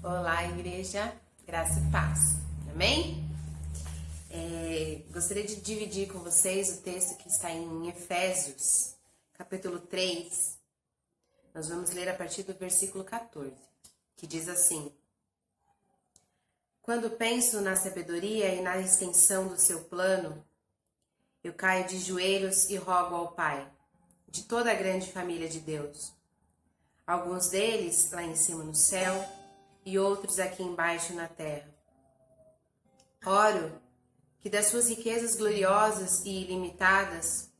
Olá, igreja, graça e paz, amém? Gostaria de dividir com vocês o texto que está em Efésios, capítulo 3. Nós vamos ler a partir do versículo 14, que diz assim: Quando penso na sabedoria e na extensão do seu plano, eu caio de joelhos e rogo ao Pai, de toda a grande família de Deus. Alguns deles lá em cima no céu, e outros aqui embaixo na terra. Oro que das suas riquezas gloriosas e ilimitadas,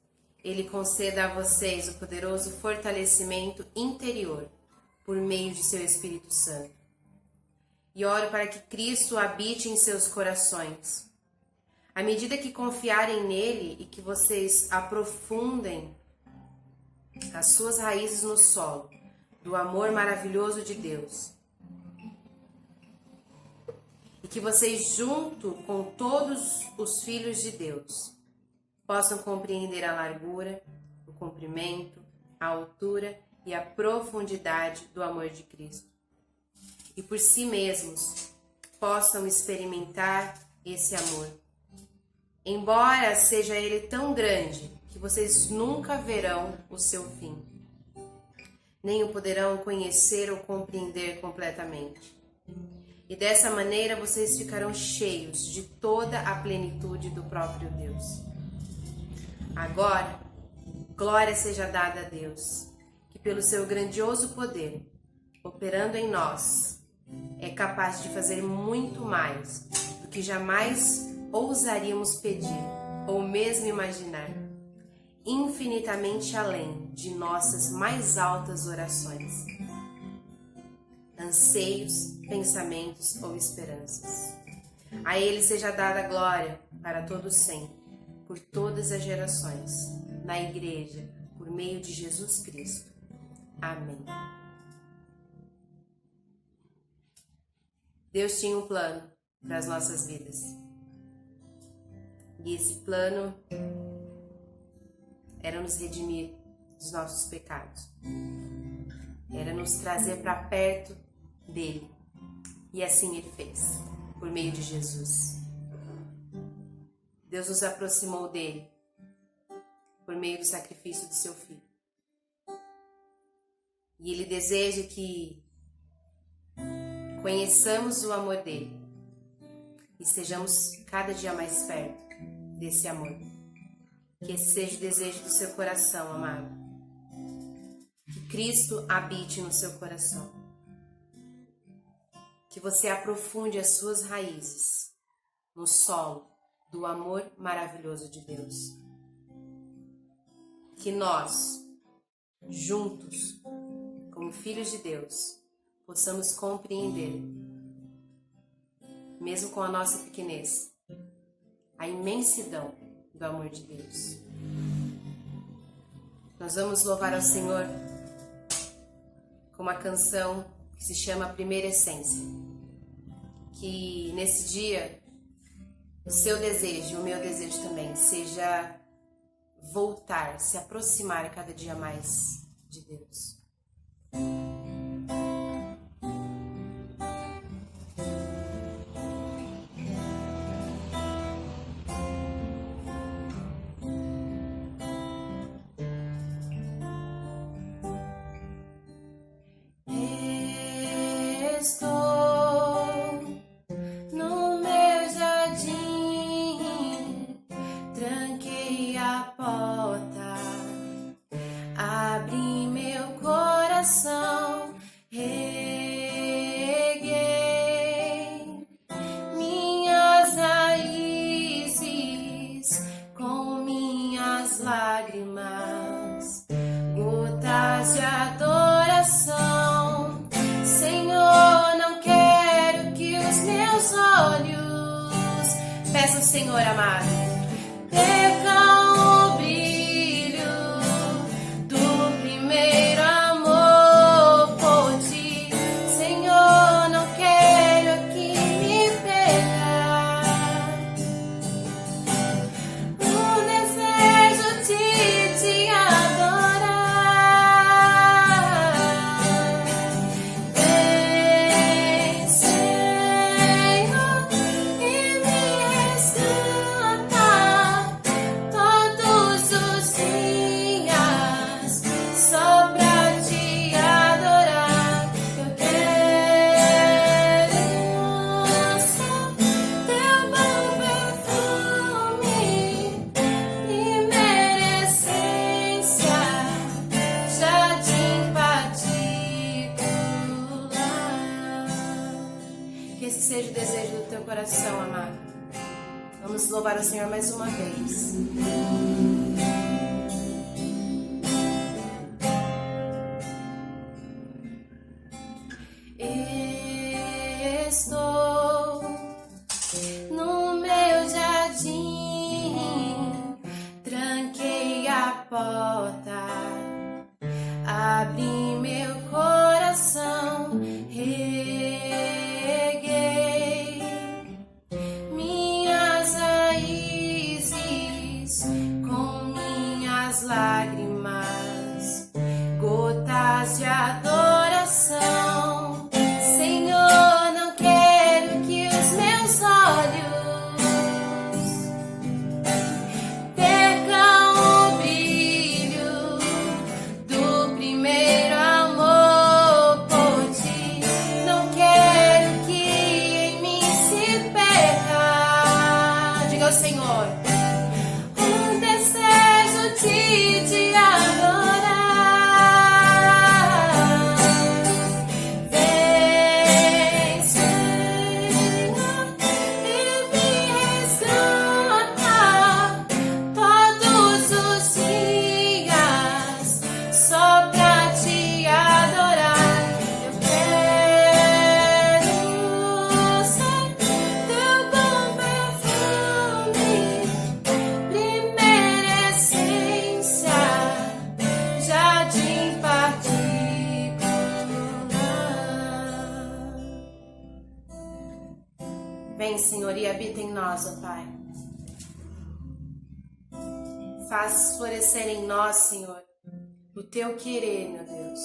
Ele conceda a vocês o poderoso fortalecimento interior por meio de seu Espírito Santo. E oro para que Cristo habite em seus corações. À medida que confiarem nele e que vocês aprofundem as suas raízes no solo do amor maravilhoso de Deus, e que vocês, junto com todos os filhos de Deus, possam compreender a largura, o comprimento, a altura e a profundidade do amor de Cristo. E por si mesmos possam experimentar esse amor. Embora seja ele tão grande que vocês nunca verão o seu fim, nem o poderão conhecer ou compreender completamente. E dessa maneira vocês ficarão cheios de toda a plenitude do próprio Deus. Agora, glória seja dada a Deus, que pelo seu grandioso poder, operando em nós, é capaz de fazer muito mais do que jamais ousaríamos pedir ou mesmo imaginar, infinitamente além de nossas mais altas orações, anseios, pensamentos ou esperanças. A Ele seja dada a glória para todo sempre, por todas as gerações, na Igreja, por meio de Jesus Cristo. Amém. Deus tinha um plano para as nossas vidas. E esse plano era nos redimir dos nossos pecados. Era nos trazer para perto dele. E assim ele fez, por meio de Jesus. Deus nos aproximou dele por meio do sacrifício de seu filho. E ele deseja que conheçamos o amor dele e estejamos cada dia mais perto desse amor. Que esse seja o desejo do seu coração, amado. Que Cristo habite no seu coração. Que você aprofunde as suas raízes no solo do amor maravilhoso de Deus. Que nós, juntos, como filhos de Deus, possamos compreender, mesmo com a nossa pequenez, a imensidão do amor de Deus. Nós vamos louvar ao Senhor com uma canção que se chama Primeira Essência. Que nesse dia o seu desejo e o meu desejo também seja voltar, se aproximar cada dia mais de Deus. Lágrimas, gotas de adoração. Senhor, não quero que os meus olhos, peça ao Senhor amado, percam o brilho do primeiro amor por ti. Senhor, não quero aqui me pegar. O desejo de te adorar. Vem, Que esse seja o desejo do teu coração, amado. Vamos louvar o Senhor mais uma vez. Estou no meu jardim, tranquei a porta, abri meu coração, reguei minhas raízes com minhas lágrimas, gotas de adoração. Senhor, não quero que os meus olhos percam o brilho do primeiro amor por ti. Não quero que em mim se perca. Diga ao Senhor, um desejo de te adorar. Vem, Senhor, e me resgata todos os dias só pra te adorar. Eu quero ser teu bom perfume, primeira essência, jardim particular. Vem, Senhor, e habita em nós, ó Pai. Faz florescer em nós, Senhor, o teu querer, meu Deus.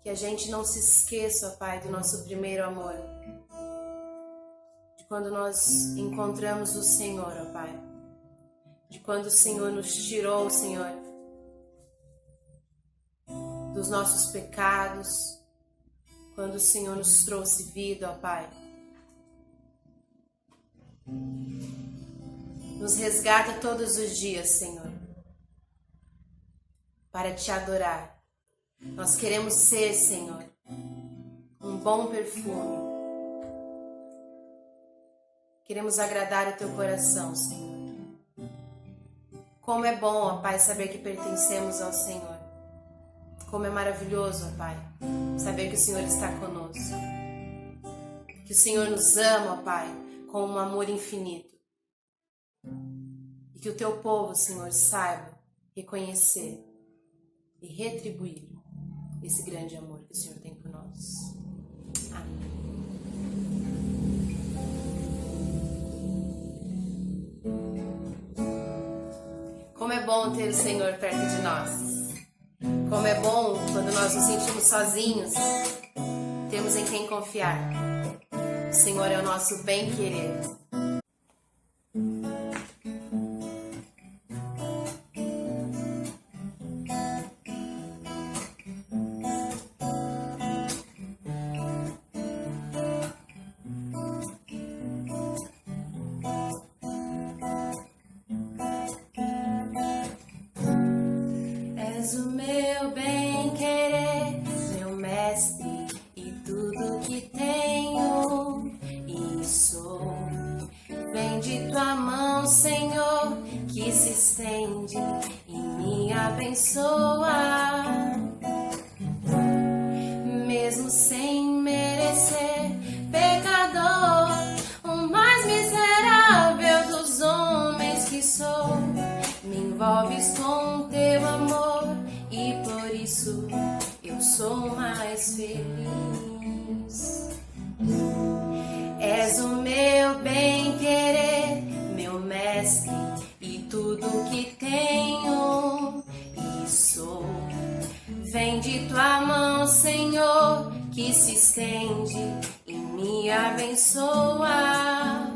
Que a gente não se esqueça, ó Pai, do nosso primeiro amor. De quando nós encontramos o Senhor, ó Pai. De quando o Senhor nos tirou, Senhor, dos nossos pecados. Quando o Senhor nos trouxe vida, ó Pai. Nos resgata todos os dias, Senhor, para te adorar. Nós queremos ser, Senhor, um bom perfume. Queremos agradar o teu coração, Senhor. Como é bom, ó Pai, saber que pertencemos ao Senhor. Como é maravilhoso, ó Pai, saber que o Senhor está conosco. Que o Senhor nos ama, ó Pai, com um amor infinito. E que o teu povo, Senhor, saiba reconhecer e retribuir esse grande amor que o Senhor tem por nós. Amém. Como é bom ter o Senhor perto de nós. Como é bom quando nós nos sentimos sozinhos, temos em quem confiar. O Senhor é o nosso bem-querer. És o meu bem-querer, meu mestre, e tudo que tenho e sou. Vem de tua mão, Senhor, que se estende e me abençoa. Mesmo sem merecer, pecador, o mais miserável dos homens que sou, me envolves com teu amor e por isso eu sou mais feliz. És o meu bem-querer, meu mestre, e tudo que tenho e sou. Vem de tua mão, Senhor, que se estende e me abençoa.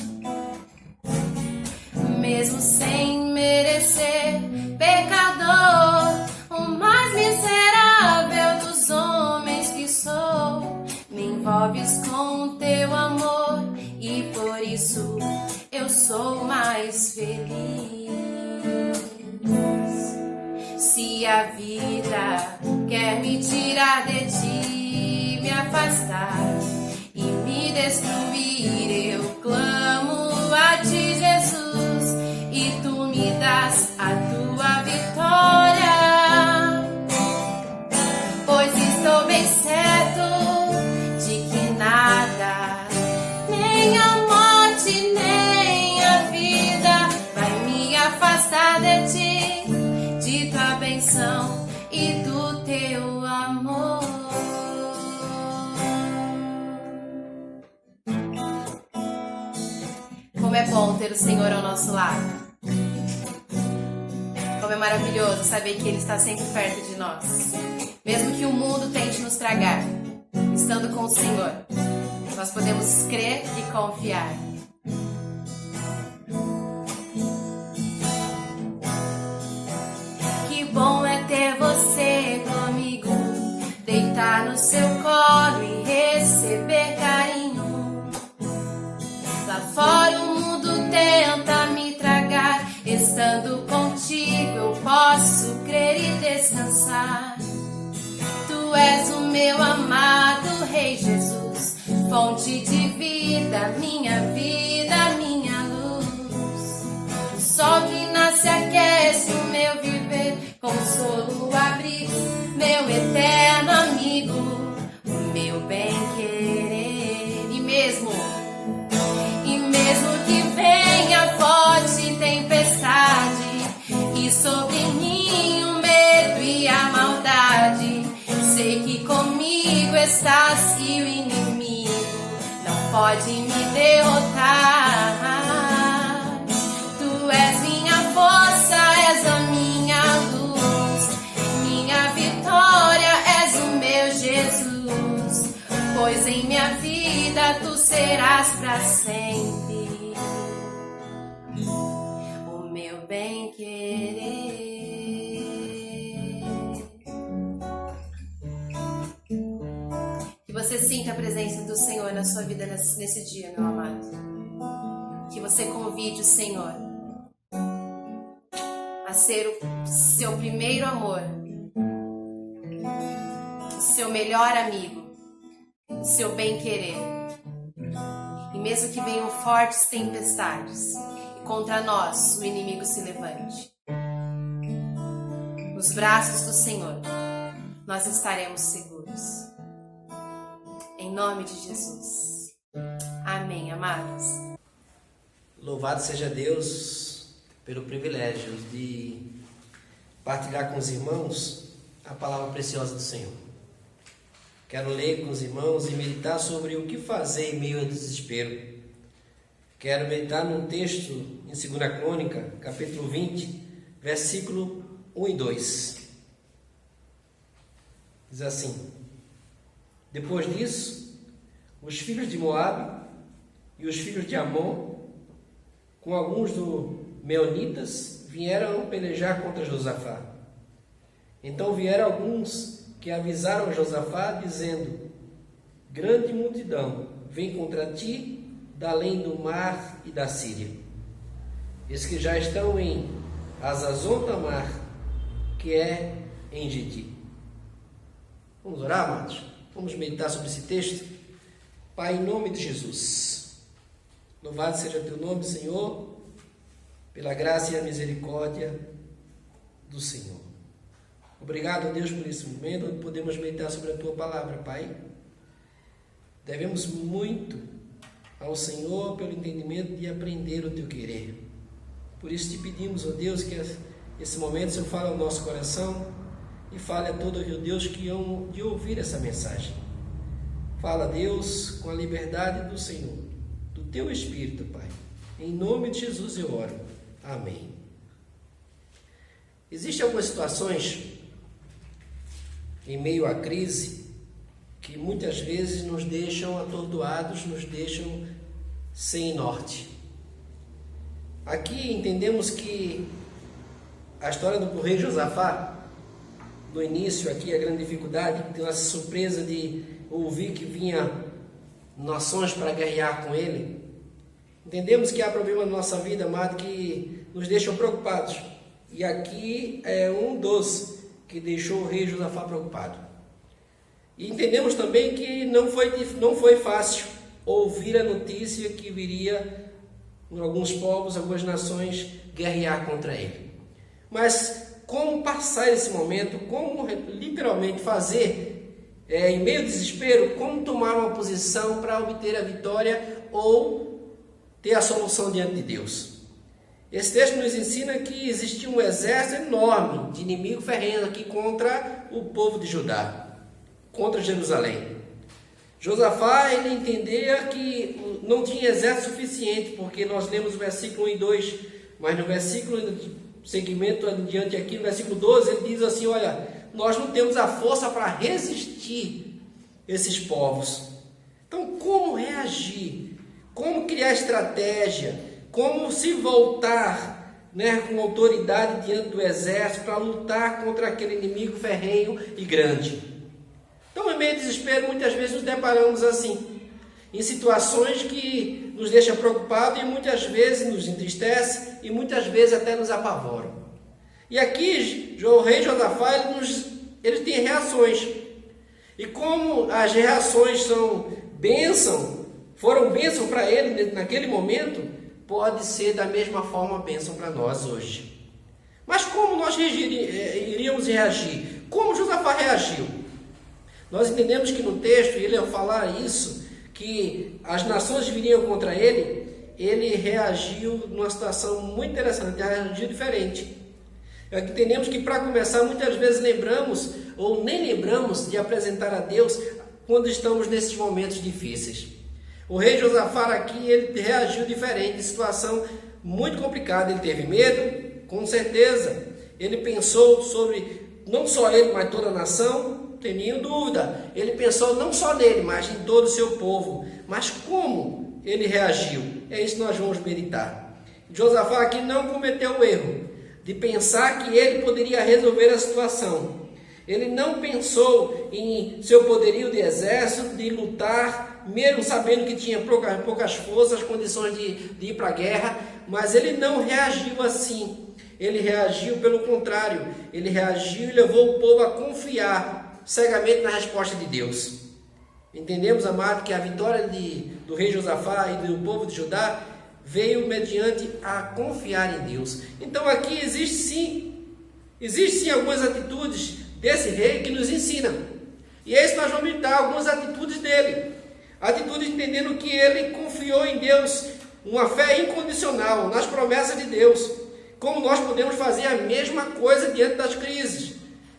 Mesmo sem merecer, pecador, o mais miserável dos homens que sou, me envolves com teu amor e por isso eu sou mais feliz. Se a vida quer me tirar de ti, me afastar e me destruir, eu clamo a ti, Jesus, e tu me das a tua vitória, pois estou bem certo de que nada, nem a morte, nem a vida vai me afastar de ti, de tua bênção e do teu amor. Como é bom ter o Senhor ao nosso lado. Como é maravilhoso saber que Ele está sempre perto de nós. Mesmo que o mundo tente nos tragar, estando com o Senhor, nós podemos crer e confiar. Que bom é ter você comigo, deitar no seu colo e receber carinho. Lá fora o mundo tenta me tragar, estando contigo eu posso crer e descansar. Tu és o meu amado Rei Jesus, fonte de vida, minha luz. O sol que nasce aquece o meu viver, consolo, abrigo, meu eterno amigo, o meu bem-querer. E mesmo que venha forte tempestade, e sobre mim o medo e a maldade, sei que comigo estás e o inimigo não pode me derrotar. Tu és minha força, és a minha luz, minha vitória, és o meu Jesus, pois em minha vida tu serás para sempre o meu bem-querer. Que você sinta a presença do Senhor na sua vida nesse dia, meu amado. Que você convide o Senhor a ser o seu primeiro amor, o seu melhor amigo, o seu bem-querer. E mesmo que venham fortes tempestades e contra nós o inimigo se levante, nos braços do Senhor nós estaremos seguros. Em nome de Jesus. Amém, amados. Louvado seja Deus pelo privilégio de partilhar com os irmãos a palavra preciosa do Senhor. Quero ler com os irmãos e meditar sobre o que fazer em meio ao desespero. Quero meditar num texto em 2 Crônica, capítulo 20, versículo 1 e 2. Diz assim: Depois disso, os filhos de Moabe e os filhos de Amon, com alguns dos meunitas, vieram pelejar contra Josafá. Então vieram alguns que avisaram a Josafá, dizendo: Grande multidão vem contra ti, da além do mar e da Síria. Eis que já estão em Hazazon Tamar, que é em Gedi. Vamos orar, amados? Vamos meditar sobre esse texto. Pai, em nome de Jesus, louvado seja teu nome, Senhor, pela graça e a misericórdia do Senhor. Obrigado, Deus, por esse momento onde podemos meditar sobre a tua palavra, Pai. Devemos muito ao Senhor pelo entendimento de aprender o teu querer. Por isso te pedimos, ó Deus, que esse momento o Senhor fale ao nosso coração e fale a todos, ó Deus, que hão de ouvir essa mensagem. Fala, Deus, com a liberdade do Senhor, do teu Espírito, Pai. Em nome de Jesus eu oro. Amém. Existem algumas situações em meio à crise que muitas vezes nos deixam atordoados, nos deixam sem norte. Aqui entendemos que a história do rei Josafá, no início aqui a grande dificuldade, deu essa surpresa de ouvir que vinha nações para guerrear com ele. Entendemos que há problemas na nossa vida, amado, que nos deixam preocupados. E aqui é um dos que deixou o rei Josafá preocupado. E entendemos também que não foi fácil ouvir a notícia que viria alguns povos, algumas nações guerrear contra ele. Mas como passar esse momento, como literalmente fazer, em meio ao desespero, como tomar uma posição para obter a vitória ou ter a solução diante de Deus? Esse texto nos ensina que existia um exército enorme de inimigo ferrenho aqui contra o povo de Judá, contra Jerusalém. Josafá, ele entendia que não tinha exército suficiente, porque nós lemos o versículo 1 e 2, mas no versículo seguimento adiante aqui, no versículo 12, ele diz assim, olha, nós não temos a força para resistir esses povos. Então, como reagir? Como criar estratégia? Como se voltar, com autoridade diante do exército para lutar contra aquele inimigo ferrenho e grande? Então, em meio ao desespero, muitas vezes nos deparamos assim, em situações que nos deixam preocupados e muitas vezes nos entristece e muitas vezes até nos apavoram. E aqui, o rei Josafá, ele tem reações. E como as reações foram bênção para ele naquele momento, pode ser da mesma forma bênção para nós hoje. Mas como nós iríamos reagir? Como Josafá reagiu? Nós entendemos que no texto, ele ao falar isso, que as nações viriam contra ele, ele reagiu numa situação muito interessante, reagiu diferente. Entendemos que para começar, muitas vezes lembramos ou nem lembramos de apresentar a Deus quando estamos nesses momentos difíceis. O rei Josafá aqui, ele reagiu diferente, situação muito complicada, ele teve medo, com certeza. Ele pensou sobre, não só ele, mas toda a nação, não tem nenhuma dúvida. Ele pensou não só nele, mas em todo o seu povo. Mas como ele reagiu? É isso que nós vamos meditar. Josafá aqui não cometeu o erro de pensar que ele poderia resolver a situação. Ele não pensou em seu poderio de exército, de lutar, mesmo sabendo que tinha poucas forças, condições de ir para a guerra, mas ele não reagiu assim. Ele reagiu pelo contrário, ele reagiu e levou o povo a confiar cegamente na resposta de Deus. Entendemos, amado, que a vitória do rei Josafá e do povo de Judá veio mediante a confiar em Deus. Então aqui existe sim algumas atitudes desse rei que nos ensinam. E é isso que nós vamos meditar, algumas atitudes dele. Atitudes entendendo que ele confiou em Deus, uma fé incondicional nas promessas de Deus. Como nós podemos fazer a mesma coisa diante das crises.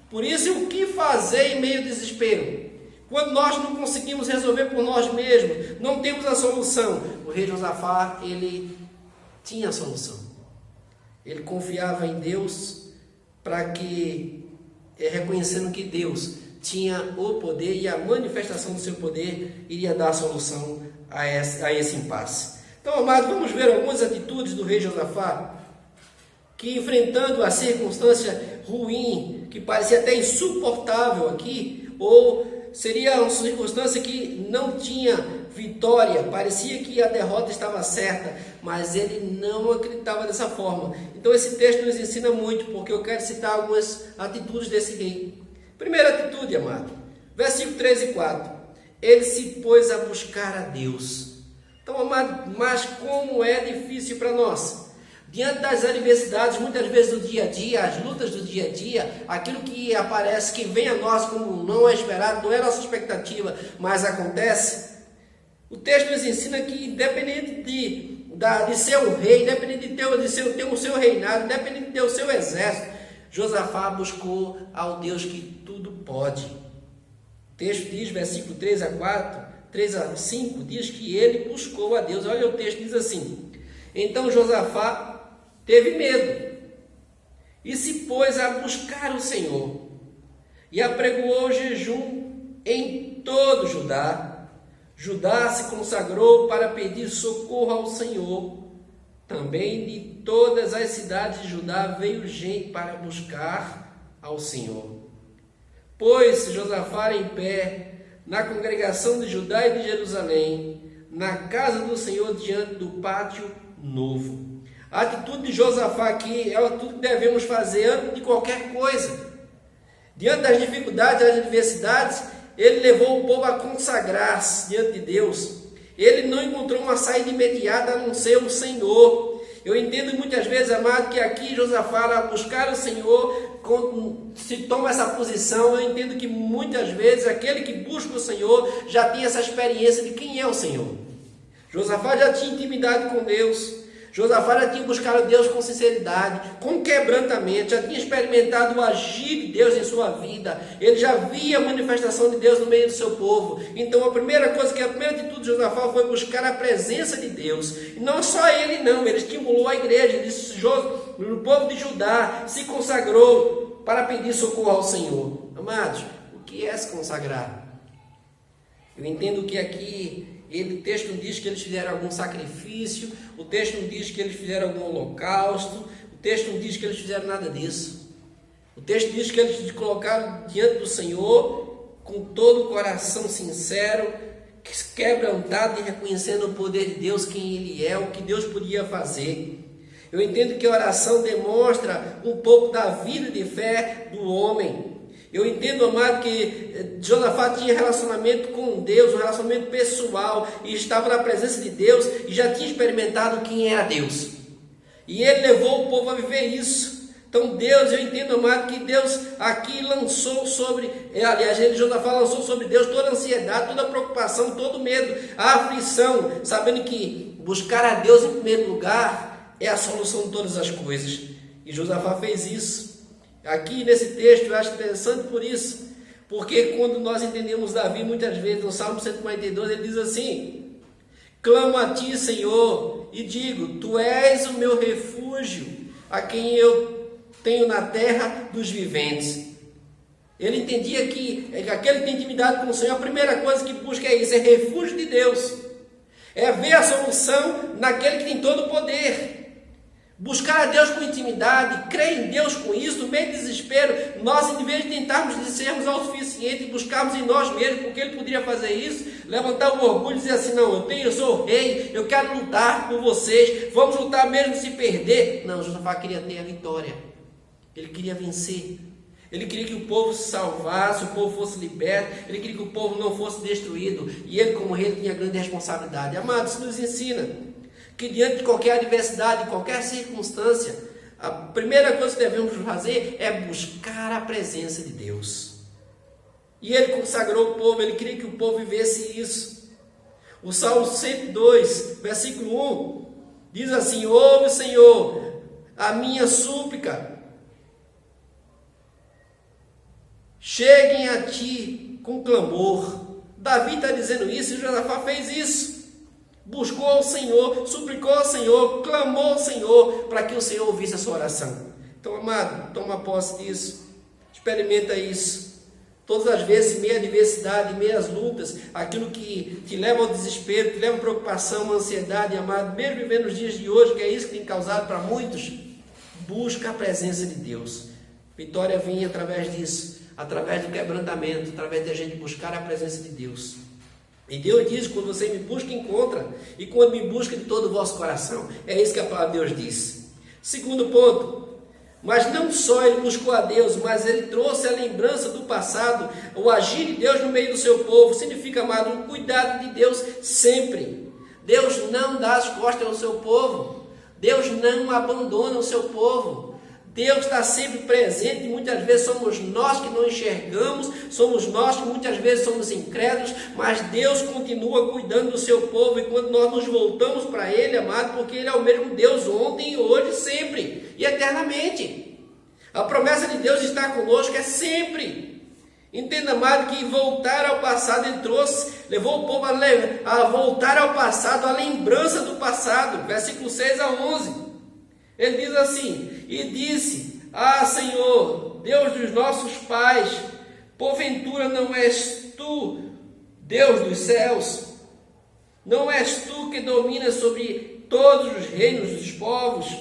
Por isso, o que fazer em meio ao desespero? Quando nós não conseguimos resolver por nós mesmos, não temos a solução. O rei Josafá, ele tinha a solução. Ele confiava em Deus para que, reconhecendo que Deus tinha o poder e a manifestação do seu poder iria dar a solução a esse impasse. Então, amados, vamos ver algumas atitudes do rei Josafá que, enfrentando a circunstância ruim, que parecia até insuportável aqui, ou seria uma circunstância que não tinha vitória, parecia que a derrota estava certa, mas ele não acreditava dessa forma. Então esse texto nos ensina muito, porque eu quero citar algumas atitudes desse rei. Primeira atitude, amado, versículo 3 e 4. Ele se pôs a buscar a Deus. Então, amado, mas como é difícil para nós. Diante das adversidades, muitas vezes do dia a dia, as lutas do dia a dia, aquilo que aparece, que vem a nós como não é esperado, não é nossa expectativa, mas acontece. O texto nos ensina que, independente de ser um rei, independente de ter o seu reinado, independente de ter o seu exército, Josafá buscou ao Deus que tudo pode. O texto diz, versículo 3 a 5, diz que ele buscou a Deus. Olha, o texto diz assim: então Josafá teve medo e se pôs a buscar o Senhor e apregoou jejum em todo Judá. Judá se consagrou para pedir socorro ao Senhor. Também de todas as cidades de Judá veio gente para buscar ao Senhor. Pôs Josafá em pé na congregação de Judá e de Jerusalém, na casa do Senhor, diante do pátio novo. A atitude de Josafá aqui é a atitude que devemos fazer antes de qualquer coisa. Diante das dificuldades, das adversidades, ele levou o povo a consagrar-se diante de Deus. Ele não encontrou uma saída imediata a não ser o Senhor. Eu entendo muitas vezes, amado, que aqui Josafá, ao buscar o Senhor, se toma essa posição. Eu entendo que muitas vezes aquele que busca o Senhor já tem essa experiência de quem é o Senhor. Josafá já tinha intimidade com Deus. Josafá já tinha buscado Deus com sinceridade, com quebrantamento, já tinha experimentado o agir de Deus em sua vida. Ele já via a manifestação de Deus no meio do seu povo. Então a primeira atitude de Josafá foi buscar a presença de Deus. E não só ele não, ele estimulou a igreja, o povo de Judá se consagrou para pedir socorro ao Senhor. Amados, o que é se consagrar? Eu entendo que aqui o texto não diz que eles fizeram algum sacrifício, o texto não diz que eles fizeram algum holocausto, o texto não diz que eles fizeram nada disso. O texto diz que eles se colocaram diante do Senhor com todo o coração sincero, quebrantado e reconhecendo o poder de Deus, quem Ele é, o que Deus podia fazer. Eu entendo que a oração demonstra um pouco da vida de fé do homem. Eu entendo, amado, que Josafá tinha relacionamento com Deus, um relacionamento pessoal, e estava na presença de Deus, e já tinha experimentado quem era Deus. E ele levou o povo a viver isso. Então Deus, eu entendo, amado, que Deus aqui lançou sobre, Josafá lançou sobre Deus toda a ansiedade, toda a preocupação, todo o medo, a aflição, sabendo que buscar a Deus em primeiro lugar é a solução de todas as coisas. E Josafá fez isso. Aqui nesse texto eu acho interessante por isso, porque quando nós entendemos Davi, muitas vezes no Salmo 142 ele diz assim: clamo a ti, Senhor, e digo, tu és o meu refúgio, a quem eu tenho na terra dos viventes. Ele entendia que aquele que tem intimidade com o Senhor, a primeira coisa que busca é isso, é refúgio de Deus, é ver a solução naquele que tem todo o poder. Buscar a Deus com intimidade, crer em Deus com isso, no meio do desespero, nós, em vez de tentarmos sermos autossuficientes, buscarmos em nós mesmos, porque Ele poderia fazer isso, levantar o orgulho e dizer assim: não, eu sou o rei, eu quero lutar por vocês, vamos lutar mesmo se perder. Não, Josafá queria ter a vitória, ele queria vencer, ele queria que o povo se salvasse, o povo fosse liberto, ele queria que o povo não fosse destruído, e ele, como rei, tinha grande responsabilidade. Amados, isso nos ensina que diante de qualquer adversidade, qualquer circunstância, a primeira coisa que devemos fazer é buscar a presença de Deus. E ele consagrou o povo, ele queria que o povo vivesse isso. O Salmo 102, versículo 1, diz assim: ouve, Senhor, a minha súplica, cheguem a ti com clamor. Davi está dizendo isso, e Josafá fez isso. Buscou ao Senhor, suplicou ao Senhor, clamou ao Senhor, para que o Senhor ouvisse a sua oração. Então, amado, toma posse disso, experimenta isso. Todas as vezes, em meio à adversidade, em meio às lutas, aquilo que te leva ao desespero, te leva à preocupação, à ansiedade, amado, mesmo vivendo nos dias de hoje, que é isso que tem causado para muitos, busca a presença de Deus. Vitória vem através disso, através do quebrantamento, através de a gente buscar a presença de Deus. E Deus diz: quando você me busca, encontra, e quando me busca de todo o vosso coração. É isso que a palavra de Deus diz. Segundo ponto, mas não só ele buscou a Deus, mas ele trouxe a lembrança do passado, o agir de Deus no meio do seu povo. Significa, amado, o cuidado de Deus sempre. Deus não dá as costas ao seu povo, Deus não abandona o seu povo. Deus está sempre presente, e muitas vezes somos nós que não enxergamos, somos nós que muitas vezes somos incrédulos, mas Deus continua cuidando do seu povo, e quando nós nos voltamos para Ele, amado, porque Ele é o mesmo Deus ontem, hoje, sempre, e eternamente. A promessa de Deus está conosco, é sempre. Entenda, amado, que voltar ao passado, Ele levou o povo a voltar ao passado, a lembrança do passado, versículo 6 a 11. Ele diz assim: e disse: ah, Senhor, Deus dos nossos pais, porventura não és tu, Deus dos céus? Não és tu que dominas sobre todos os reinos dos povos?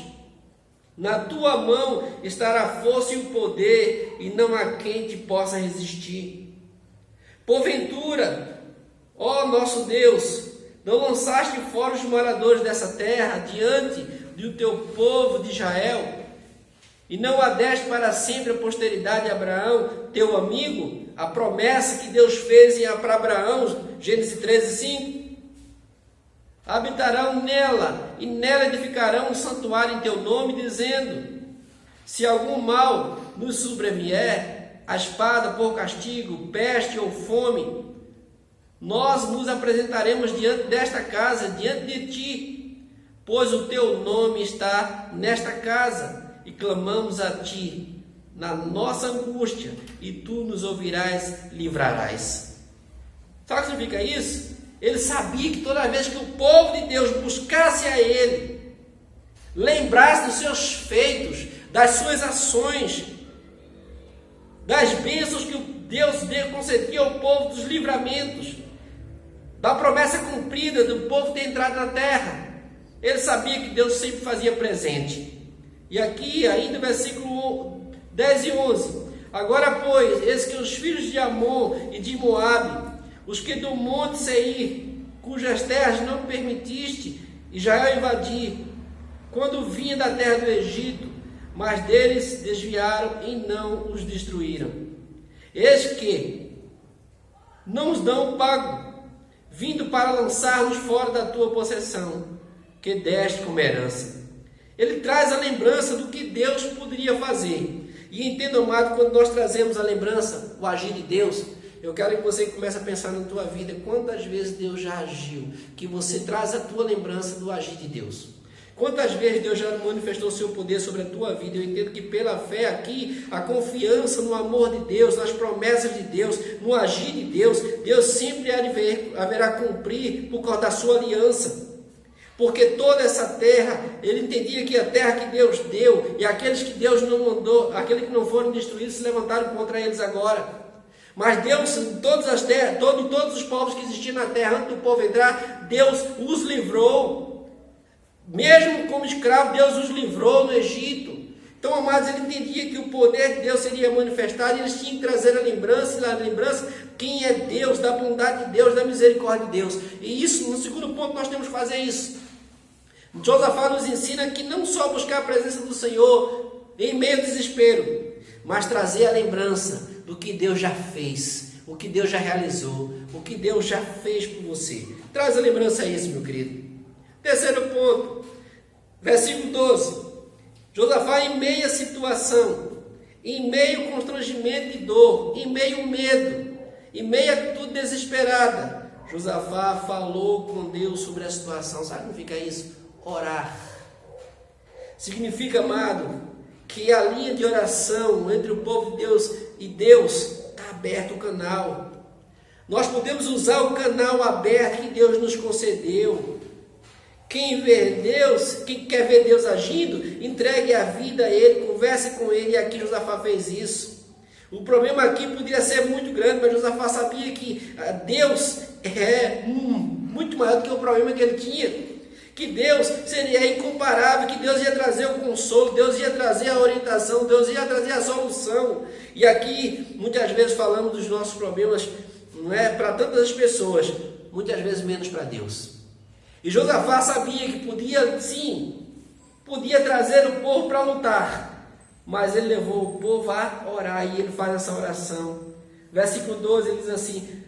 Na tua mão estará a força e o poder, e não há quem te possa resistir. Porventura, ó nosso Deus, não lançaste fora os moradores dessa terra diante do teu povo de Israel? E não a deste para sempre a posteridade de Abraão, teu amigo, a promessa que Deus fez para Abraão, Gênesis 13:5. Habitarão nela, e nela edificarão um santuário em teu nome, dizendo: se algum mal nos sobrevier, a espada por castigo, peste ou fome, nós nos apresentaremos diante desta casa, diante de ti, pois o teu nome está nesta casa, e clamamos a ti na nossa angústia, e tu nos ouvirás, livrarás. Sabe o que significa isso? Ele sabia que toda vez que o povo de Deus buscasse a ele, lembrasse dos seus feitos, das suas ações, das bênçãos que Deus concedia ao povo, dos livramentos, da promessa cumprida do povo ter entrado na terra, ele sabia que Deus sempre fazia presente. E aqui ainda versículo 10 e 11. Agora, pois, eis que os filhos de Amon e de Moabe, os que do monte Seir, cujas terras não permitiste Israel invadir, quando vinha da terra do Egito, mas deles desviaram e não os destruíram. Eis que não os dão pago, vindo para lançar-nos fora da tua possessão, que deste como herança. Ele traz a lembrança do que Deus poderia fazer. E entenda, amado, quando nós trazemos a lembrança, o agir de Deus, eu quero que você comece a pensar na tua vida, quantas vezes Deus já agiu, que você traz a tua lembrança do agir de Deus. Quantas vezes Deus já manifestou o seu poder sobre a tua vida. Eu entendo que pela fé aqui, a confiança no amor de Deus, nas promessas de Deus, no agir de Deus, Deus sempre haverá cumprir por causa da sua aliança. Porque toda essa terra, ele entendia que a terra que Deus deu, e aqueles que Deus não mandou, aqueles que não foram destruídos, se levantaram contra eles agora. Mas Deus, em todas as terras, em todos os povos que existiam na terra, antes do povo entrar, Deus os livrou. Mesmo como escravo, Deus os livrou no Egito. Então, amados, ele entendia que o poder de Deus seria manifestado, e eles tinham que trazer a lembrança, quem é Deus, da bondade de Deus, da misericórdia de Deus. E isso, no segundo ponto, nós temos que fazer isso. Josafá nos ensina que não só buscar a presença do Senhor em meio ao desespero, mas trazer a lembrança do que Deus já fez, o que Deus já realizou, o que Deus já fez por você. Traz a lembrança a isso, meu querido. Terceiro ponto, versículo 12. Josafá, em meio à situação, em meio ao constrangimento e dor, em meio ao medo, em meio a tudo desesperada, Josafá falou com Deus sobre a situação. Sabe o que significa isso? Orar. Significa, amado, que a linha de oração entre o povo de Deus e Deus está aberto, o canal. Nós podemos usar o canal aberto que Deus nos concedeu. Quem quer ver Deus agindo, entregue a vida a Ele, converse com Ele, e aqui Josafá fez isso. O problema aqui poderia ser muito grande, mas Josafá sabia que Deus é muito maior do que o problema que ele tinha. Que Deus seria incomparável, que Deus ia trazer o consolo, Deus ia trazer a orientação, Deus ia trazer a solução. E aqui, muitas vezes falamos dos nossos problemas, não é para tantas pessoas, muitas vezes menos para Deus. E Josafá sabia que podia trazer o povo para lutar, mas ele levou o povo a orar, e ele faz essa oração. Versículo 12, ele diz assim: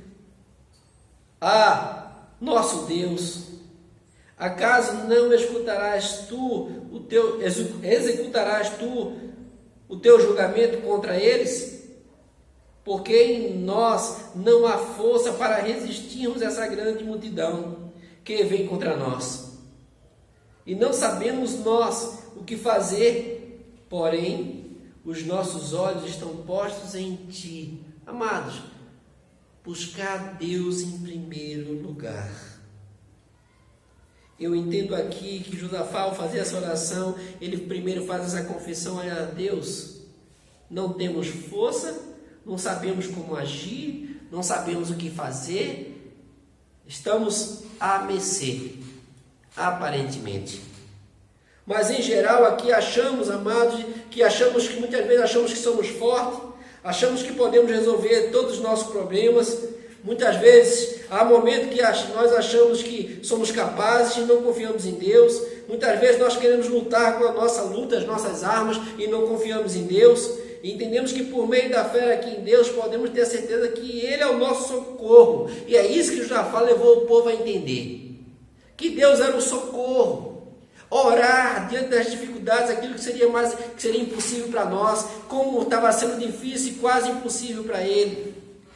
nosso Deus, acaso não executarás tu o teu julgamento contra eles? Porque em nós não há força para resistirmos a essa grande multidão que vem contra nós. E não sabemos nós o que fazer, porém, os nossos olhos estão postos em ti. Amados, buscar Deus em primeiro lugar. Eu entendo aqui que Josafá, ao fazer essa oração, ele primeiro faz essa confissão a Deus. Não temos força, não sabemos como agir, não sabemos o que fazer, estamos à mercê, aparentemente. Mas em geral aqui achamos, amados, que muitas vezes achamos que somos fortes, achamos que podemos resolver todos os nossos problemas. Muitas vezes há momentos que nós achamos que somos capazes e não confiamos em Deus. muitas vezes nós queremos lutar com a nossa luta, as nossas armas, e não confiamos em Deus. E entendemos que por meio da fé aqui em Deus, podemos ter a certeza que Ele é o nosso socorro. E é isso que Josafá levou o povo a entender. Que Deus era o socorro. Orar diante das dificuldades, aquilo que seria impossível para nós, como estava sendo difícil e quase impossível para Ele.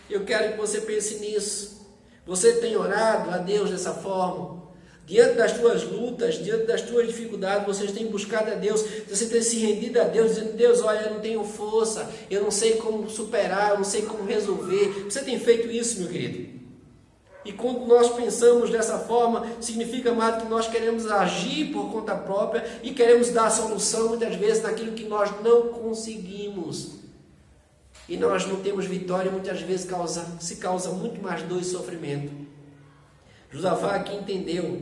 Eu quero que você pense nisso. Você tem orado a Deus dessa forma? Diante das tuas lutas, diante das tuas dificuldades, você tem buscado a Deus, você tem se rendido a Deus, dizendo: Deus, olha, eu não tenho força, eu não sei como superar, eu não sei como resolver. Você tem feito isso, meu querido? E quando nós pensamos dessa forma, significa, amado, que nós queremos agir por conta própria e queremos dar a solução, muitas vezes, naquilo que nós não conseguimos. E nós não temos vitória, muitas vezes se causa muito mais dor e sofrimento. Josafá aqui entendeu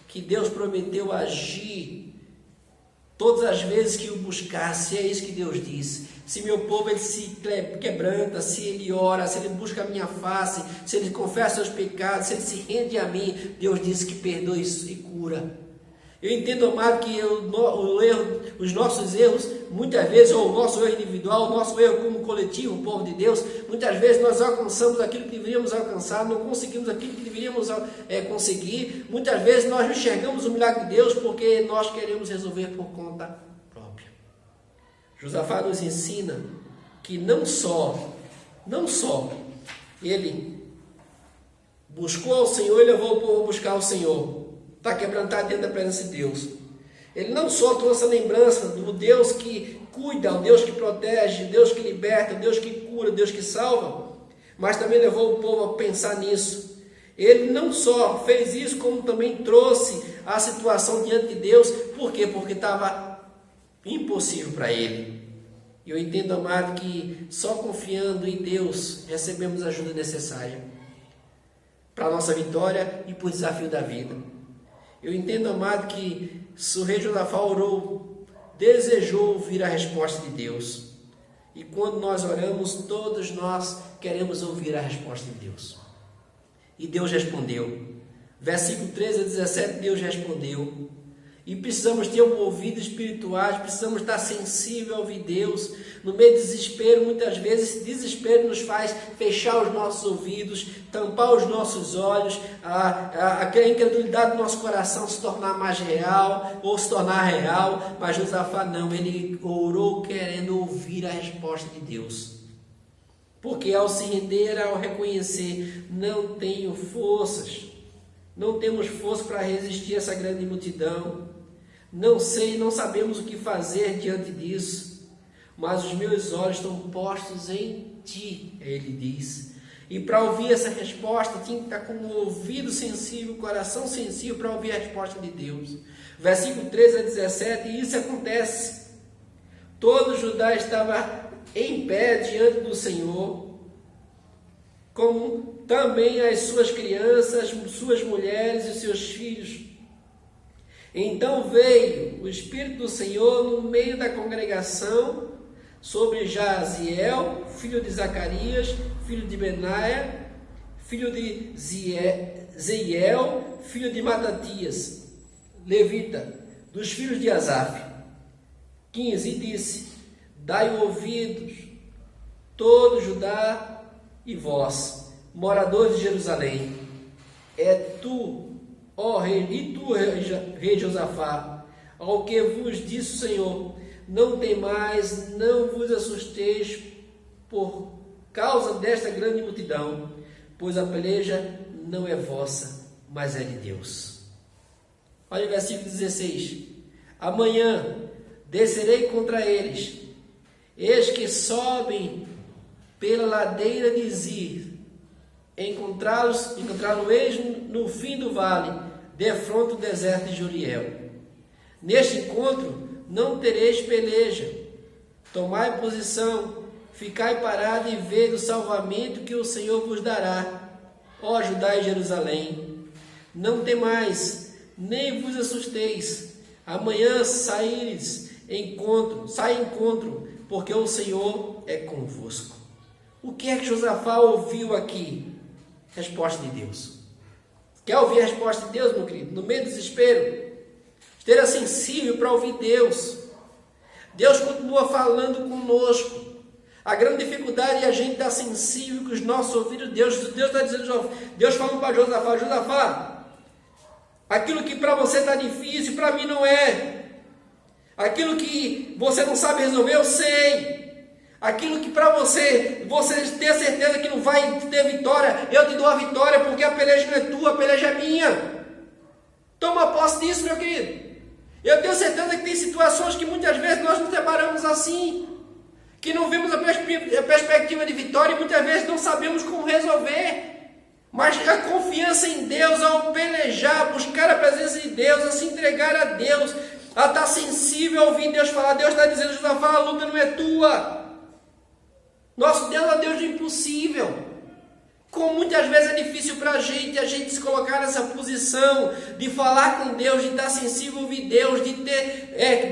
que Deus prometeu agir todas as vezes que o buscasse. É isso que Deus disse: se meu povo ele se quebranta, se ele ora, se ele busca a minha face, se ele confessa seus pecados, se ele se rende a mim, Deus disse que perdoa e cura. Eu entendo, amado, que os nossos erros, muitas vezes, ou o nosso erro individual, o nosso erro como coletivo, o povo de Deus, muitas vezes nós alcançamos aquilo que deveríamos alcançar, não conseguimos aquilo que deveríamos conseguir. Muitas vezes nós não enxergamos o milagre de Deus porque nós queremos resolver por conta própria. Josafá nos ensina que não só ele buscou ao Senhor e levou o povo a buscar o Senhor, está quebrantado diante da presença de Deus. Ele não só trouxe a lembrança do Deus que cuida, o Deus que protege, o Deus que liberta, o Deus que cura, o Deus que salva, mas também levou o povo a pensar nisso. Ele não só fez isso, como também trouxe a situação diante de Deus. Por quê? Porque estava impossível para ele. E eu entendo, amado, que só confiando em Deus recebemos a ajuda necessária para a nossa vitória e para o desafio da vida. Eu entendo, amado, que se o rei Josafá orou, desejou ouvir a resposta de Deus. E quando nós oramos, todos nós queremos ouvir a resposta de Deus. E Deus respondeu. Versículo 13 a 17, Deus respondeu. E precisamos ter um ouvido espiritual, precisamos estar sensível a ouvir Deus. No meio do desespero, muitas vezes, esse desespero nos faz fechar os nossos ouvidos, tampar os nossos olhos, a incredulidade do nosso coração se tornar mais real, ou se tornar real. Mas Josafá não, ele orou querendo ouvir a resposta de Deus. Porque ao se render, ao reconhecer, não tenho forças, não temos força para resistir a essa grande multidão. Não sabemos o que fazer diante disso, mas os meus olhos estão postos em ti, ele diz. E para ouvir essa resposta, tinha que estar com o ouvido sensível, o coração sensível para ouvir a resposta de Deus. Versículo 13 a 17, e isso acontece. Todo Judá estava em pé diante do Senhor, como também as suas crianças, suas mulheres e seus filhos. Então veio o Espírito do Senhor no meio da congregação sobre Jaziel, filho de Zacarias, filho de Benaia, filho de Zeiel, filho de Matatias, levita, dos filhos de Asaf. 15, e disse: dai ouvidos, todo Judá e vós, moradores de Jerusalém, é tu, ó rei, e tu, rei Josafá, ao que vos disse o Senhor: não temais, não vos assusteis por causa desta grande multidão, pois a peleja não é vossa, mas é de Deus. Olha o versículo 16: amanhã descerei contra eles, eis que sobem pela ladeira de Zir, encontrá-lo-eis no fim do vale, defronte do deserto de Joriel. Neste encontro não tereis peleja. Tomai posição, ficai parado e vede o salvamento que o Senhor vos dará, ó Judá e Jerusalém. Não temais, nem vos assusteis. Amanhã saíres encontro, porque o Senhor é convosco. O que é que Josafá ouviu aqui? Resposta de Deus. Quer ouvir a resposta de Deus, meu querido? No meio do desespero, esteja sensível para ouvir Deus. Deus continua falando conosco. A grande dificuldade é a gente estar sensível com os nossos ouvidos. Deus está dizendo, Deus falando para Josafá, Josafá, aquilo que para você está difícil, para mim não é. Aquilo que você não sabe resolver, eu sei. Aquilo que para você ter certeza que não vai ter vitória, eu te dou a vitória, porque a peleja não é tua, a peleja é minha. Toma posse disso, meu querido. Eu tenho certeza que tem situações que muitas vezes nós nos deparamos assim, que não vemos a perspectiva de vitória e muitas vezes não sabemos como resolver. Mas a confiança em Deus, ao pelejar, buscar a presença de Deus, a se entregar a Deus, a estar sensível a ouvir Deus falar. Deus está dizendo, Josafá, a luta não é tua. Nosso Deus é Deus do impossível. Como muitas vezes é difícil para a gente se colocar nessa posição de falar com Deus, de estar sensível a ouvir Deus, de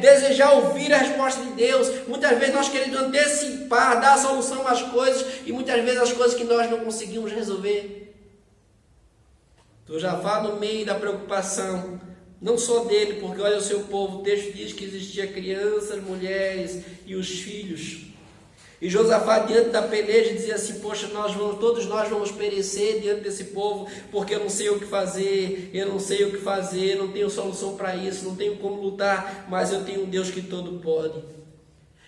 desejar ouvir a resposta de Deus. Muitas vezes nós queremos antecipar, dar a solução às coisas e muitas vezes as coisas que nós não conseguimos resolver. Josafá, no meio da preocupação, não só dele, porque olha o seu povo, o texto diz que existia crianças, mulheres e os filhos. E Josafá, diante da peleja, dizia assim, poxa, todos nós vamos perecer diante desse povo, porque eu não sei o que fazer, não tenho solução para isso, não tenho como lutar, mas eu tenho um Deus que todo pode.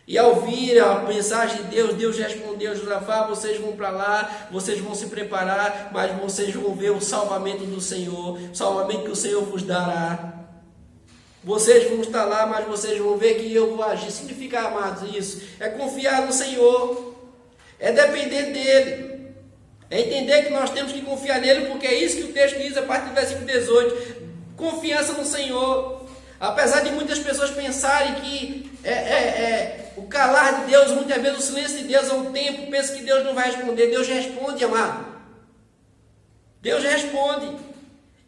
E ao ouvir a mensagem de Deus, Deus respondeu, Josafá, vocês vão para lá, vocês vão se preparar, mas vocês vão ver o salvamento do Senhor, o salvamento que o Senhor vos dará. Vocês vão estar lá, mas vocês vão ver que eu vou agir. Significa, amados, isso é confiar no Senhor, é depender dEle, é entender que nós temos que confiar nele, porque é isso que o texto diz a partir do versículo 18, confiança no Senhor. Apesar de muitas pessoas pensarem que o calar de Deus, muitas vezes o silêncio de Deus é um tempo, pensa que Deus não vai responder. Deus responde, amado. Deus responde.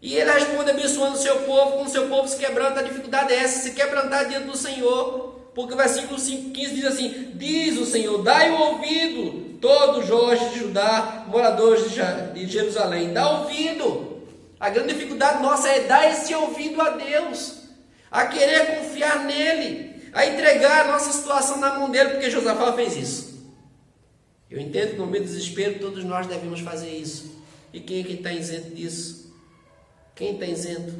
E Ele responde abençoando o seu povo, quando o seu povo se quebranta. A dificuldade é essa, se quebrantar diante do Senhor. Porque o versículo 15 diz assim, diz o Senhor, dai o ouvido, todos Jorge de Judá, moradores de Jerusalém. Dá ouvido. A grande dificuldade nossa é dar esse ouvido a Deus, a querer confiar nele, a entregar a nossa situação na mão dele, porque Josafá fez isso. Eu entendo que no meio do desespero todos nós devemos fazer isso. E quem é que está isento disso? Quem está isento?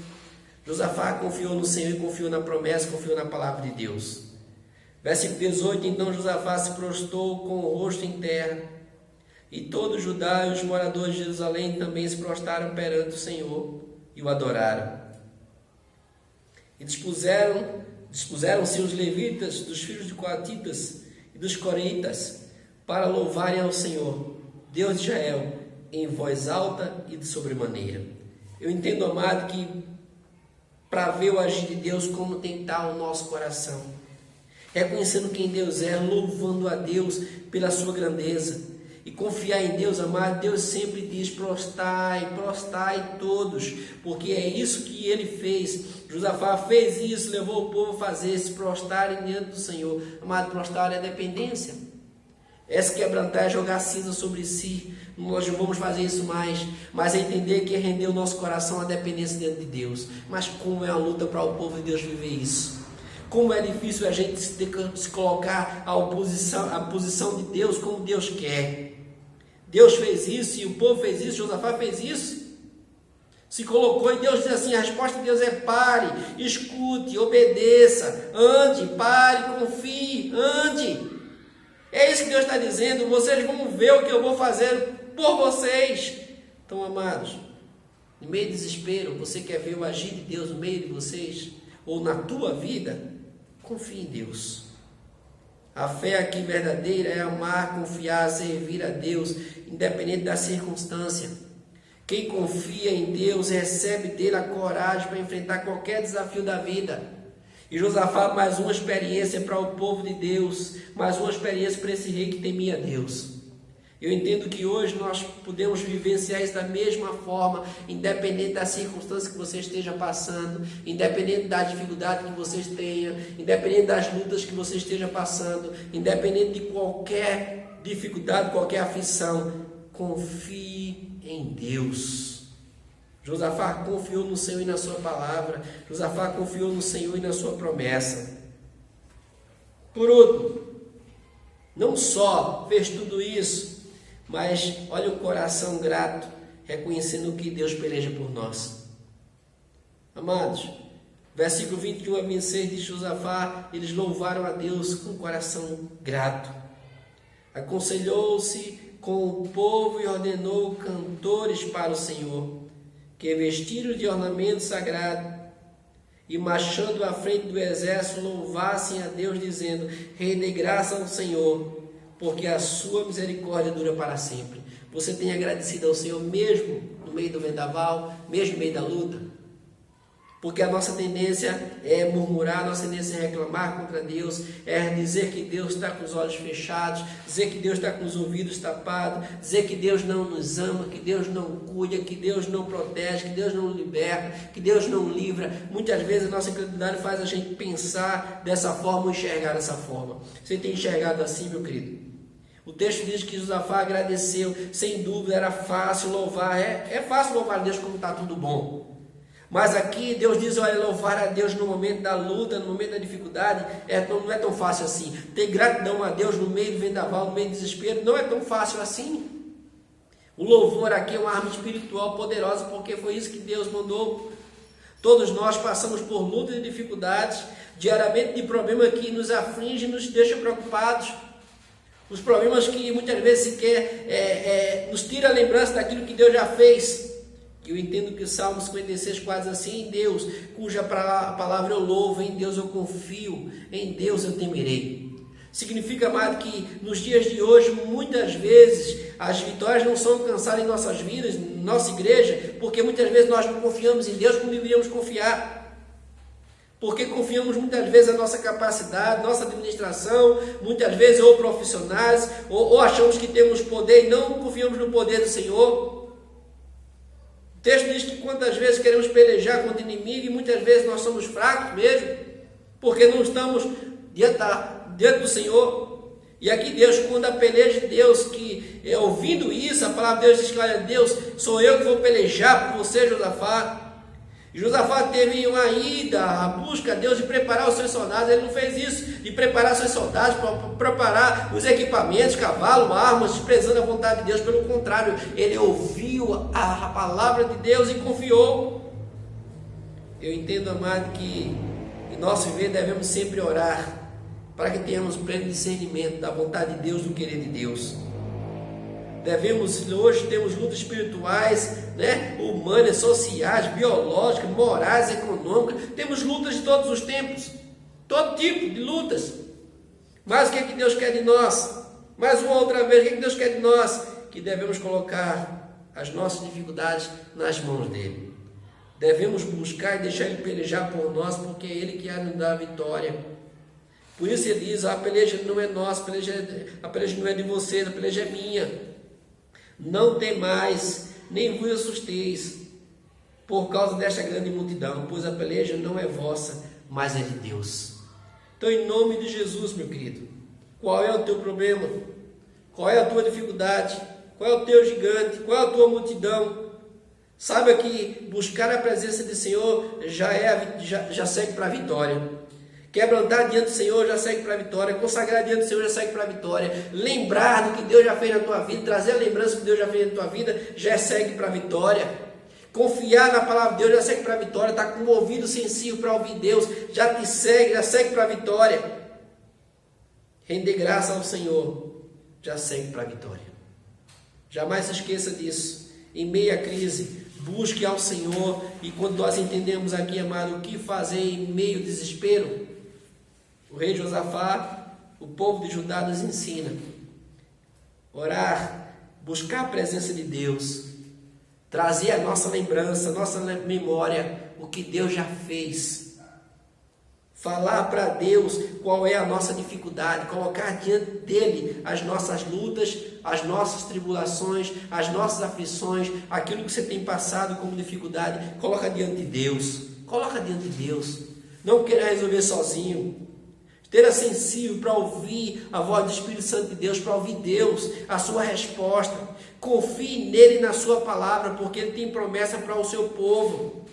Josafá confiou no Senhor e confiou na promessa, confiou na palavra de Deus. Versículo 18, então Josafá se prostrou com o rosto em terra, e todo Judá e os moradores de Jerusalém também se prostraram perante o Senhor e o adoraram. E dispuseram-se os levitas, dos filhos de coatitas e dos coreitas, para louvarem ao Senhor, Deus de Israel, em voz alta e de sobremaneira. Eu entendo, amado, que para ver o agir de Deus, como tentar o nosso coração, reconhecendo quem Deus é, louvando a Deus pela sua grandeza, e confiar em Deus, amado. Deus sempre diz, prostai todos, porque é isso que ele fez. Josafá fez isso, levou o povo a fazer, se prostrarem diante do Senhor. Amado, prostrar é dependência, é se quebrantar, é jogar cinza sobre si. Nós não vamos fazer isso mais, mas é entender que é render o nosso coração à dependência diante de Deus. Mas como é a luta para o povo de Deus viver isso? Como é difícil a gente se colocar à posição de Deus como Deus quer. Deus fez isso e o povo fez isso, Josafá fez isso. Se colocou e Deus diz assim, a resposta de Deus é pare, escute, obedeça, ande, pare, confie, ande. É isso que Deus está dizendo, vocês vão ver o que eu vou fazer por vocês. Então, amados, no meio do desespero, você quer ver o agir de Deus no meio de vocês, ou na tua vida? Confie em Deus. A fé aqui verdadeira é amar, confiar, servir a Deus, independente da circunstância. Quem confia em Deus recebe dele a coragem para enfrentar qualquer desafio da vida. E Josafá, mais uma experiência para o povo de Deus, mais uma experiência para esse rei que temia Deus. Eu entendo que hoje nós podemos vivenciar isso da mesma forma, independente da circunstância que você esteja passando, independente da dificuldade que vocês tenham, independente das lutas que você esteja passando, independente de qualquer dificuldade, qualquer aflição, confie em Deus. Josafá confiou no Senhor e na sua palavra. Josafá confiou no Senhor e na sua promessa. Por último, não só fez tudo isso, mas olha o coração grato, reconhecendo que Deus peleja por nós. Amados, versículo 21 a 26 de Josafá, eles louvaram a Deus com o coração grato. Aconselhou-se com o povo e ordenou cantores para o Senhor, que vestiram de ornamento sagrado e marchando à frente do exército louvassem a Deus, dizendo: Rende graça ao Senhor, porque a sua misericórdia dura para sempre. Você tem agradecido ao Senhor mesmo no meio do vendaval, mesmo no meio da luta? Porque a nossa tendência é murmurar, a nossa tendência é reclamar contra Deus, é dizer que Deus está com os olhos fechados, dizer que Deus está com os ouvidos tapados, dizer que Deus não nos ama, que Deus não cuida, que Deus não protege, que Deus não liberta, que Deus não livra. Muitas vezes a nossa incredulidade faz a gente pensar dessa forma ou enxergar dessa forma. Você tem enxergado assim, meu querido? O texto diz que Josafá agradeceu, sem dúvida era fácil louvar, é fácil louvar a Deus quando está tudo bom. Mas aqui Deus diz, olha, louvar a Deus no momento da luta, no momento da dificuldade, não é tão fácil assim. Ter gratidão a Deus no meio do vendaval, no meio do desespero, não é tão fácil assim. O louvor aqui é uma arma espiritual poderosa, porque foi isso que Deus mandou. Todos nós passamos por lutas e dificuldades, diariamente, de problemas que nos afligem e nos deixam preocupados. Os problemas que muitas vezes sequer nos tira a lembrança daquilo que Deus já fez. Eu entendo que o Salmo 56 quase assim: em Deus, cuja palavra eu louvo, em Deus eu confio, em Deus eu temerei. Significa, amado, que nos dias de hoje, muitas vezes, as vitórias não são alcançadas em nossas vidas, em nossa igreja, porque muitas vezes nós não confiamos em Deus como deveríamos confiar. Porque confiamos muitas vezes na nossa capacidade, nossa administração, muitas vezes ou profissionais, ou achamos que temos poder e não confiamos no poder do Senhor. O texto diz que quantas vezes queremos pelejar contra o inimigo e muitas vezes nós somos fracos mesmo, porque não estamos diante do Senhor. E aqui Deus, quando a peleja de Deus, que ouvindo isso, a palavra de Deus diz que, olha, Deus, sou eu que vou pelejar por você, Josafá. E Josafá teve uma ida, a busca a Deus de preparar os seus soldados. Ele não fez isso, de preparar seus soldados, para preparar os equipamentos, cavalo, armas, desprezando a vontade de Deus. Pelo contrário, ele ouviu a palavra de Deus e confiou. Eu entendo, amado, que em nosso viver devemos sempre orar, para que tenhamos pleno discernimento da vontade de Deus, do querer de Deus. Hoje temos lutas espirituais, humanas, sociais, biológicas, morais, econômicas. Temos lutas de todos os tempos, todo tipo de lutas. Mas o que é que Deus quer de nós? Mais uma outra vez, o que é que Deus quer de nós? Que devemos colocar as nossas dificuldades nas mãos dele. Devemos buscar e deixar ele pelejar por nós, porque é ele que há de nos dar a vitória. Por isso ele diz, a peleja não é nossa, a peleja não é de vocês, a peleja é minha. Não temais, nem vos assusteis, por causa desta grande multidão, pois a peleja não é vossa, mas é de Deus. Então, em nome de Jesus, meu querido, qual é o teu problema? Qual é a tua dificuldade? Qual é o teu gigante? Qual é a tua multidão? Saiba que buscar a presença do Senhor já segue para a vitória. Quebrantar diante do Senhor já segue para a vitória. Consagrar diante do Senhor já segue para a vitória. Lembrar do que Deus já fez na tua vida, trazer a lembrança que Deus já fez na tua vida, já segue para a vitória. Confiar na palavra de Deus já segue para a vitória. Estar com o ouvido sensível para ouvir Deus, já segue para a vitória. Render graça ao Senhor já segue para a vitória. Jamais se esqueça disso. Em meio à crise, busque ao Senhor. E quando nós entendemos aqui, amado, o que fazer em meio ao desespero, o rei Josafá, o povo de Judá nos ensina: orar, buscar a presença de Deus, trazer a nossa lembrança, a nossa memória, o que Deus já fez. Falar para Deus qual é a nossa dificuldade, colocar diante dele as nossas lutas, as nossas tribulações, as nossas aflições, aquilo que você tem passado como dificuldade, coloca diante de Deus. Coloca diante de Deus. Não queira resolver sozinho. Esteja sensível para ouvir a voz do Espírito Santo de Deus, para ouvir Deus, a sua resposta. Confie nele e na sua palavra, porque ele tem promessa para o seu povo.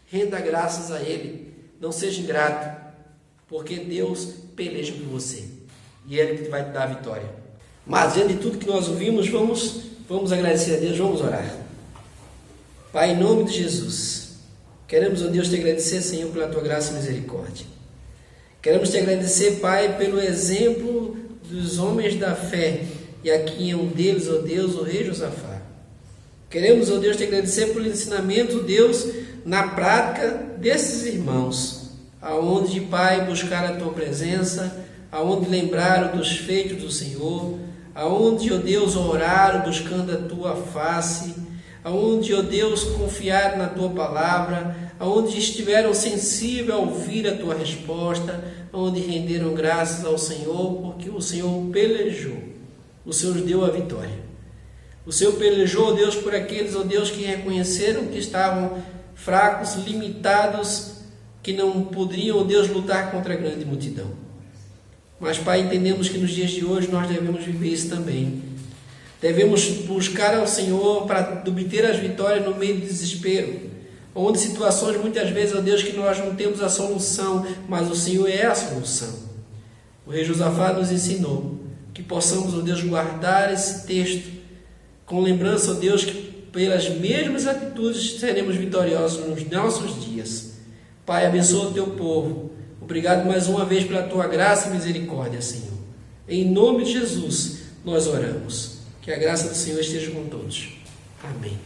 Renda graças a ele. Não seja ingrato, porque Deus peleja por você. E ele que vai te dar a vitória. Mas diante de tudo que nós ouvimos, vamos agradecer a Deus, vamos orar. Pai, em nome de Jesus, queremos, ó Deus, te agradecer, Senhor, pela tua graça e misericórdia. Queremos te agradecer, Pai, pelo exemplo dos homens da fé, e aqui é um deles, ó Deus, o rei Josafá. Queremos, ó Deus, te agradecer pelo ensinamento, Deus, na prática desses irmãos, aonde, Pai, buscar a tua presença, aonde lembraram dos feitos do Senhor, aonde, ó Deus, oraram buscando a tua face, aonde, ó Deus, confiaram na tua palavra, aonde estiveram sensíveis a ouvir a tua resposta, aonde renderam graças ao Senhor, porque o Senhor pelejou, o Senhor deu a vitória. O Senhor pelejou, ó Deus, por aqueles, ó Deus, que reconheceram que estavam fracos, limitados, que não poderiam, ó Deus, lutar contra a grande multidão. Mas, Pai, entendemos que nos dias de hoje nós devemos viver isso também. Devemos buscar ao Senhor para obter as vitórias no meio do desespero, onde situações muitas vezes, ó Deus, que nós não temos a solução, mas o Senhor é a solução. O rei Josafá nos ensinou que possamos, ó Deus, guardar esse texto com lembrança, ó Deus, que pelas mesmas atitudes seremos vitoriosos nos nossos dias. Pai, abençoa o teu povo. Obrigado mais uma vez pela tua graça e misericórdia, Senhor. Em nome de Jesus nós oramos. Que a graça do Senhor esteja com todos. Amém.